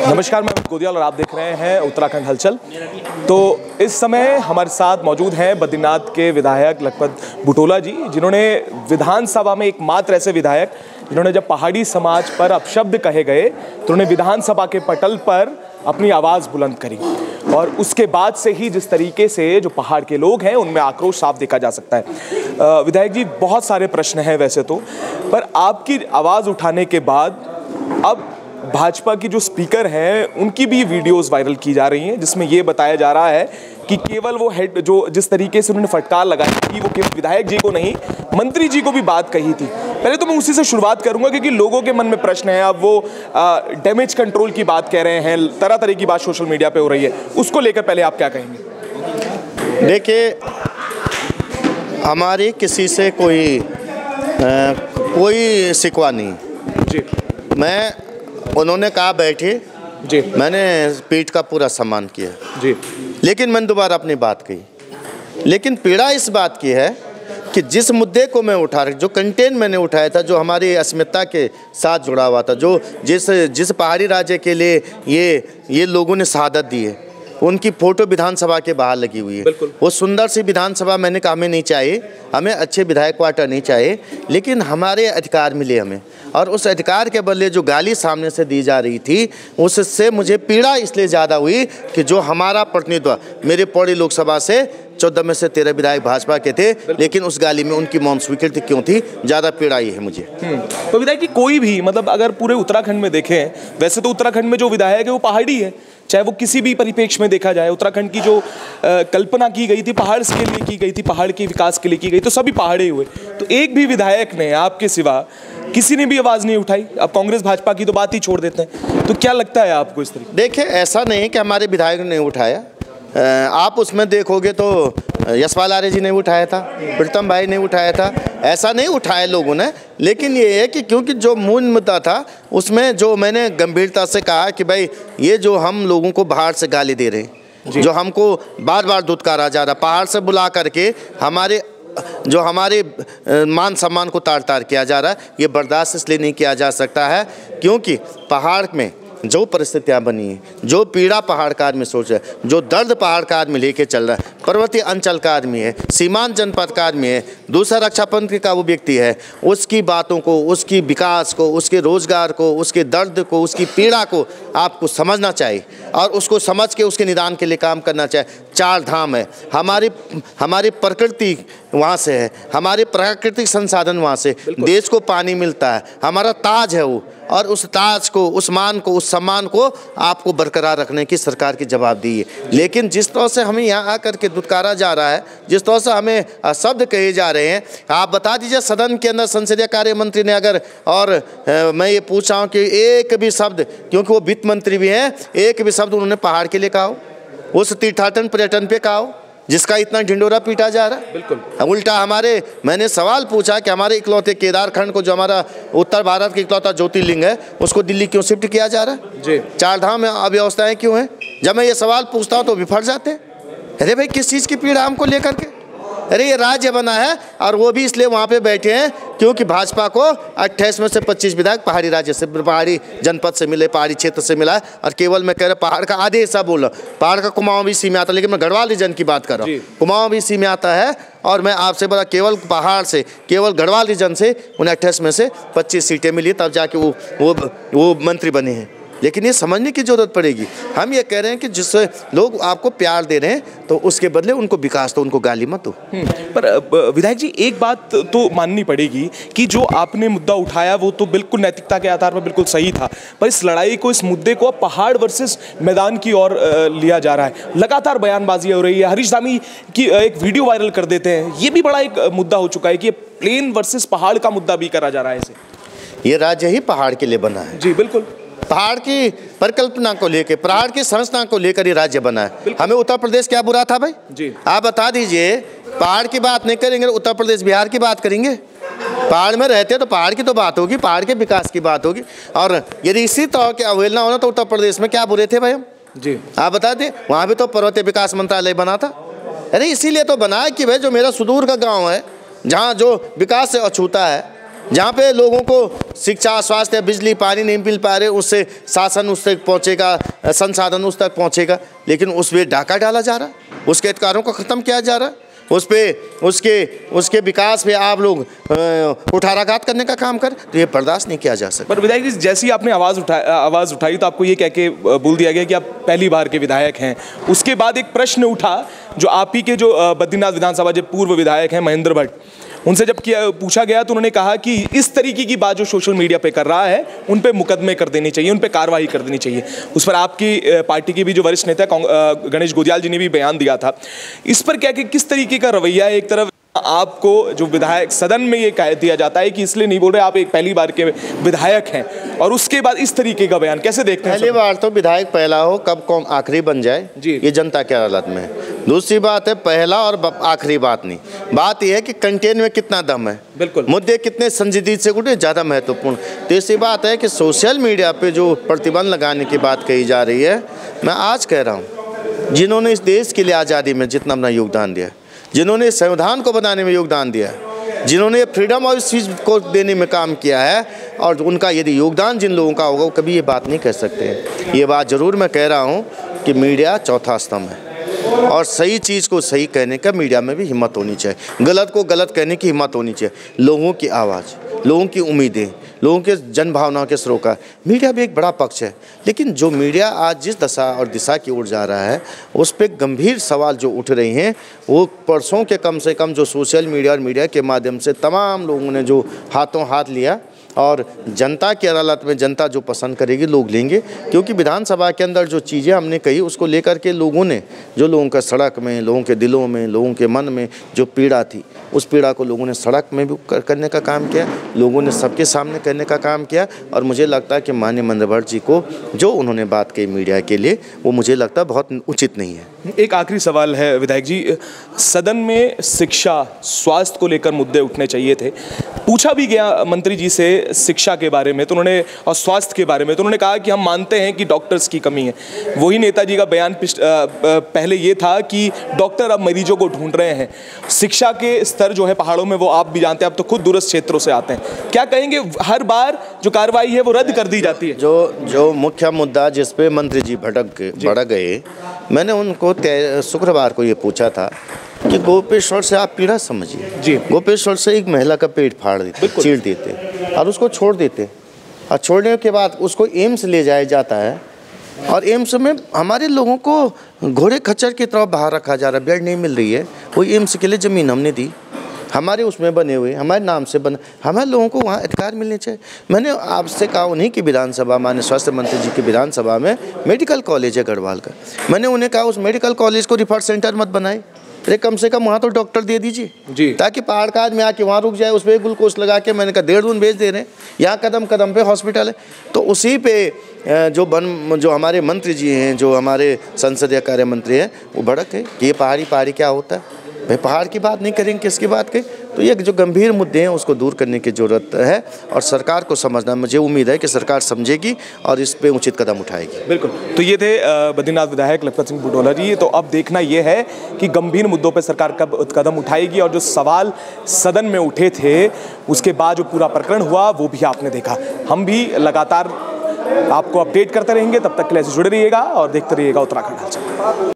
नमस्कार, मैं अमित गोदियाल और आप देख रहे हैं उत्तराखंड हलचल। तो इस समय हमारे साथ मौजूद हैं बद्रीनाथ के विधायक लखपत बुटोला जी, जिन्होंने विधानसभा में एकमात्र ऐसे विधायक जिन्होंने जब पहाड़ी समाज पर अपशब्द कहे गए तो उन्होंने विधानसभा के पटल पर अपनी आवाज़ बुलंद करी और उसके बाद से ही जिस तरीके से जो पहाड़ के लोग हैं उनमें आक्रोश साफ देखा जा सकता है। विधायक जी, बहुत सारे प्रश्न हैं वैसे तो, पर आपकी आवाज़ उठाने के बाद अब भाजपा की जो स्पीकर हैं उनकी भी वीडियोस वायरल की जा रही हैं, जिसमें ये बताया जा रहा है कि केवल वो हेड जो जिस तरीके से उन्होंने फटकार लगाई थी वो केवल विधायक जी को नहीं मंत्री जी को भी बात कही थी। पहले तो मैं उसी से शुरुआत करूंगा क्योंकि लोगों के मन में प्रश्न है। अब वो डैमेज कंट्रोल की बात कह रहे हैं, तरह तरह की बात सोशल मीडिया पे हो रही है, उसको लेकर पहले आप क्या कहेंगे? देखिए, हमारी किसी से कोई शिकवा नहीं जी। उन्होंने कहा बैठे जी, मैंने पीठ का पूरा सम्मान किया जी, लेकिन मैंने दोबारा अपनी बात कही। लेकिन पीड़ा इस बात की है कि जिस मुद्दे को मैं उठा रहा, जो कंटेंट मैंने उठाया था, जो हमारी अस्मिता के साथ जुड़ा हुआ था, जो जिस पहाड़ी राज्य के लिए ये लोगों ने शहादत दी है, उनकी फ़ोटो विधानसभा के बाहर लगी हुई है। वो सुंदर सी विधानसभा मैंने कहा हमें नहीं चाहिए, हमें अच्छे विधायक क्वार्टर नहीं चाहिए, लेकिन हमारे अधिकार मिले हमें। और उस अधिकार के बदले जो गाली सामने से दी जा रही थी उससे मुझे पीड़ा इसलिए ज़्यादा हुई कि जो हमारा प्रतिनिधित्व मेरे पौड़ी लोकसभा से 14 में से 13 विधायक भाजपा के थे, लेकिन उस गाली में उनकी मौन स्वीकृति क्यों थी, ज़्यादा पीड़ा ये है मुझे। तो विधायक जी, कोई भी मतलब अगर पूरे उत्तराखंड में देखें, वैसे तो उत्तराखंड में जो विधायक है वो पहाड़ी है, चाहे वो किसी भी परिप्रेक्ष्य में देखा जाए। उत्तराखंड की जो कल्पना की गई थी पहाड़ के लिए की गई थी, पहाड़ के विकास के लिए की गई, तो सभी पहाड़ी हुए। तो एक भी विधायक ने आपके सिवा किसी ने भी आवाज़ नहीं उठाई। अब कांग्रेस भाजपा की तो बात ही छोड़ देते हैं, तो क्या लगता है आपको इस तरीके? देखिए, ऐसा नहीं है कि हमारे विधायक ने उठाया। आप उसमें देखोगे तो यशपाल आर्य जी ने उठाया था, प्रीतम भाई ने उठाया था, ऐसा नहीं उठाया लोगों ने। लेकिन ये है कि क्योंकि जो मूल मुद्दा था उसमें जो मैंने गंभीरता से कहा कि भाई ये जो हम लोगों को बाहर से गाली दे रहे हैं, जो हमको बार बार धुतकारा जा रहा, पहाड़ से बुला करके हमारे मान सम्मान को तार तार किया जा रहा है, ये बर्दाश्त इसलिए नहीं किया जा सकता है क्योंकि पहाड़ में जो परिस्थितियां बनी हैं, जो पीड़ा पहाड़ का आदमी सोच रहा है, जो दर्द पहाड़ का आदमी लेके चल रहा है, पर्वतीय अंचल का आदमी है, सीमांत जनपद का आदमी है, दूसरा रक्षापंथी का वो व्यक्ति है, उसकी बातों को, उसकी विकास को, उसके रोजगार को, उसके दर्द को, उसकी पीड़ा को आपको समझना चाहिए और उसको समझ के उसके निदान के लिए काम करना चाहिए। 4 धाम है, हमारी प्रकृति वहाँ से है, हमारे प्राकृतिक संसाधन वहाँ से, देश को पानी मिलता है, हमारा ताज है वो, और उस ताज को, उस मान को, उस सम्मान को आपको बरकरार रखने की सरकार की जवाबदेही है। लेकिन जिस तरह से हमें यहाँ आकर के दुत्कारा जा रहा है, जिस तरह से हमें शब्द कहे जा रहे हैं, आप बता दीजिए सदन के अंदर संसदीय कार्य मंत्री ने अगर, और मैं ये पूछ रहा हूँ कि एक भी शब्द, क्योंकि वो वित्त मंत्री भी हैं, एक भी शब्द उन्होंने पहाड़ के लिए कहा हो, उस तीर्थाटन पर्यटन पे कहा हो जिसका इतना ढिंडोरा पीटा जा रहा है। बिल्कुल उल्टा मैंने सवाल पूछा कि हमारे इकलौते केदारखंड को, जो हमारा उत्तर भारत का इकलौता ज्योतिर्लिंग है, उसको दिल्ली क्यों शिफ्ट किया जा रहा है जी? 4 धाम में अव्यवस्थाएं क्यों हैं? जब मैं ये सवाल पूछता हूँ तो बिफर जाते हैं। अरे भाई, किस चीज़ की पीड़ा हमको लेकर के? अरे ये राज्य बना है और वो भी इसलिए वहाँ पे बैठे हैं क्योंकि भाजपा को 28 में से 25 विधायक पहाड़ी राज्य से, पहाड़ी जनपद से मिले, पहाड़ी क्षेत्र से मिला है। और केवल मैं कह रहा पहाड़ का आधे हिस्सा बोल रहा हूँ, पहाड़ का कुमाऊं भी इसी में आता है, लेकिन मैं गढ़वाल रीजन की बात कर रहा हूँ, कुमाऊं भी इसी में आता है। और मैं आपसे बता, केवल पहाड़ से, केवल गढ़वाल रीजन से उन्हें 28 में से 25 सीटें मिली, तब जाके वो मंत्री बने हैं। लेकिन ये समझने की जरूरत पड़ेगी। हम ये कह रहे हैं कि जिससे लोग आपको प्यार दे रहे हैं तो उसके बदले उनको विकास दो, उनको गाली मत दो। पर विधायक जी, एक बात तो माननी पड़ेगी कि जो आपने मुद्दा उठाया वो तो बिल्कुल नैतिकता के आधार पर बिल्कुल सही था, पर इस लड़ाई को, इस मुद्दे को पहाड़ वर्सेस मैदान की ओर लिया जा रहा है। लगातार बयानबाजी हो रही है, हरीश धामी की एक वीडियो वायरल कर देते हैं, ये भी बड़ा एक मुद्दा हो चुका है कि प्लेन वर्सेस पहाड़ का मुद्दा भी करा जा रहा है इसे। ये राज्य ही पहाड़ के लिए बना है जी, बिल्कुल। पहाड़ की परिकल्पना को लेकर, पहाड़ की संरचना को लेकर ये राज्य बना है। हमें उत्तर प्रदेश क्या बुरा था भाई जी? आप बता दीजिए, पहाड़ की बात नहीं करेंगे, उत्तर प्रदेश बिहार की बात करेंगे? पहाड़ में रहते हैं तो पहाड़ की तो बात होगी, पहाड़ के विकास की बात होगी। और यदि इसी तरह की अवहेलना होना तो उत्तर प्रदेश में क्या बुरे थे भाई हम जी? आप बता दें, वहाँ भी तो पर्वतीय विकास मंत्रालय बना था। अरे इसीलिए तो बना है कि भाई जो मेरा सुदूर का गाँव है, जहाँ जो विकास से अछूता है, जहाँ पे लोगों को शिक्षा, स्वास्थ्य, बिजली, पानी नहीं मिल पा रहे, उससे शासन उस तक पहुँचेगा, संसाधन उस तक पहुँचेगा, लेकिन उस पर डाका डाला जा रहा, उसके अधिकारों को ख़त्म किया जा रहा, उस पर उसके विकास पे आप लोग कुठाराघात करने का काम कर, तो ये बर्दाश्त नहीं किया जा सकता। पर विधायक जी, जैसे ही आपने आवाज़ उठाई तो आपको ये कह के बोल दिया गया कि आप पहली बार के विधायक हैं। उसके बाद एक प्रश्न उठा जो आप ही के जो बद्रीनाथ विधानसभा जो पूर्व विधायक हैं महेंद्र भट्ट, उनसे जब पूछा गया तो उन्होंने कहा कि इस तरीके की बात जो सोशल मीडिया पे कर रहा है उन पे मुकदमे कर देने चाहिए, उन पे कार्रवाई कर देनी चाहिए। उस पर आपकी पार्टी की भी जो वरिष्ठ नेता गणेश गोदियाल जी ने भी बयान दिया था। इस पर क्या कि किस तरीके का रवैया है? एक तरफ आपको जो विधायक सदन में ये कह दिया जाता है कि इसलिए नहीं बोल रहे, आप एक पहली बार के विधायक हैं, और उसके बाद इस तरीके का बयान कैसे देखते हैं? पहली बार तो विधायक पहला हो, कब कौन आखिरी बन जाए जी, ये जनता की अदालत में है। दूसरी बात है, पहला और आखिरी बात नहीं, बात यह है कि कंटेंट में कितना दम है, बिल्कुल मुद्दे कितने संजीदगी से उठे, ज़्यादा महत्वपूर्ण। तीसरी बात है कि सोशल मीडिया पे जो प्रतिबंध लगाने की बात कही जा रही है, मैं आज कह रहा हूँ, जिन्होंने इस देश के लिए आज़ादी में जितना अपना योगदान दिया, जिन्होंने संविधान को बनाने में योगदान दिया, जिन्होंने फ्रीडम ऑफ स्पीच को देने में काम किया है, और उनका यदि योगदान जिन लोगों का होगा वो कभी ये बात नहीं कह सकते। ये बात ज़रूर मैं कह रहा हूँ कि मीडिया चौथा स्तंभ है, और सही चीज़ को सही कहने का मीडिया में भी हिम्मत होनी चाहिए, गलत को गलत कहने की हिम्मत होनी चाहिए। लोगों की आवाज़, लोगों की उम्मीदें, लोगों के जन भावनाओं के सरोकार, मीडिया भी एक बड़ा पक्ष है, लेकिन जो मीडिया आज जिस दशा और दिशा की ओर जा रहा है उस पर गंभीर सवाल जो उठ रहे हैं, वो परसों के कम से कम जो सोशल मीडिया और मीडिया के माध्यम से तमाम लोगों ने जो हाथों हाथ लिया, और जनता की अदालत में जनता जो पसंद करेगी लोग लेंगे, क्योंकि विधानसभा के अंदर जो चीज़ें हमने कही उसको लेकर के लोगों ने, जो लोगों का सड़क में, लोगों के दिलों में, लोगों के मन में जो पीड़ा थी, उस पीड़ा को लोगों ने सड़क में भी करने का काम किया, लोगों ने सबके सामने करने का काम किया। और मुझे लगता है कि माननीय महेंद्र भट्ट जी को जो उन्होंने बात कही मीडिया के लिए, वो मुझे लगता है बहुत उचित नहीं है। एक आखिरी सवाल है विधायक जी, सदन में शिक्षा, स्वास्थ्य को लेकर मुद्दे उठने चाहिए थे, पूछा भी गया मंत्री जी से शिक्षा के बारे में, तो उन्होंने और स्वास्थ्य के बारे में, तो उन्होंने कहा कि हम मानते हैं कि डॉक्टर्स की कमी है। वही नेताजी का बयान पहले ये था कि डॉक्टर अब मरीजों को ढूंढ रहे हैं। शिक्षा के स्तर जो है पहाड़ों में, वो आप भी जानते हैं, आप तो खुद दूरस्थ क्षेत्रों से आते हैं, क्या कहेंगे? हर बार जो कार्रवाई है वो रद्द कर दी जाती है। जो मुख्य मुद्दा जिस पे मंत्री जी भड़क गए, मैंने उनको शुक्रवार को ये पूछा था कि गोपेश्वर से आप पीड़ा समझिए जी, गोपेश्वर से एक महिला का पेट फाड़ देते, चीर देते और उसको छोड़ देते, और छोड़ने के बाद उसको एम्स ले जाया जाता है, और एम्स में हमारे लोगों को घोड़े खच्चर की तरफ बाहर रखा जा रहा है, बेड नहीं मिल रही है। वो एम्स के लिए ज़मीन हमने दी, हमारे उसमें बने हुए, हमारे नाम से बने, हमारे लोगों को वहाँ अधिकार मिलने चाहिए। मैंने आपसे कहा, उन्हीं की विधानसभा, माननीय स्वास्थ्य मंत्री जी की विधानसभा में मेडिकल कॉलेज है गढ़वाल का, मैंने उन्हें कहा उस मेडिकल कॉलेज को रिफर सेंटर मत बनाए, अरे कम से कम वहाँ तो डॉक्टर दे दीजिए जी, ताकि पहाड़ का आदमी आके वहाँ रुक जाए, उस पर ग्लूकोज लगा के, मैंने कहा 1.5 दिन भेज दे रहे हैं, यहाँ कदम कदम पे हॉस्पिटल है। तो उसी पे जो हमारे मंत्री जी हैं, जो हमारे संसदीय कार्य मंत्री हैं, वो भड़क है कि ये पहाड़ी क्या होता है भाई, पहाड़ की बात नहीं करेंगे, किसकी बात करें? तो ये जो गंभीर मुद्दे हैं उसको दूर करने की ज़रूरत है, और सरकार को समझना, मुझे उम्मीद है कि सरकार समझेगी और इस पे उचित कदम उठाएगी। बिल्कुल। तो ये थे बद्रीनाथ विधायक लखपत सिंह बुटोला जी। तो अब देखना ये है कि गंभीर मुद्दों पर सरकार कब कदम उठाएगी, और जो सवाल सदन में उठे थे उसके बाद जो पूरा प्रकरण हुआ वो भी आपने देखा। हम भी लगातार आपको अपडेट करते रहेंगे, तब तक के लिए ऐसे जुड़े रहिएगा और देखते रहिएगा उत्तराखंड हालचाल।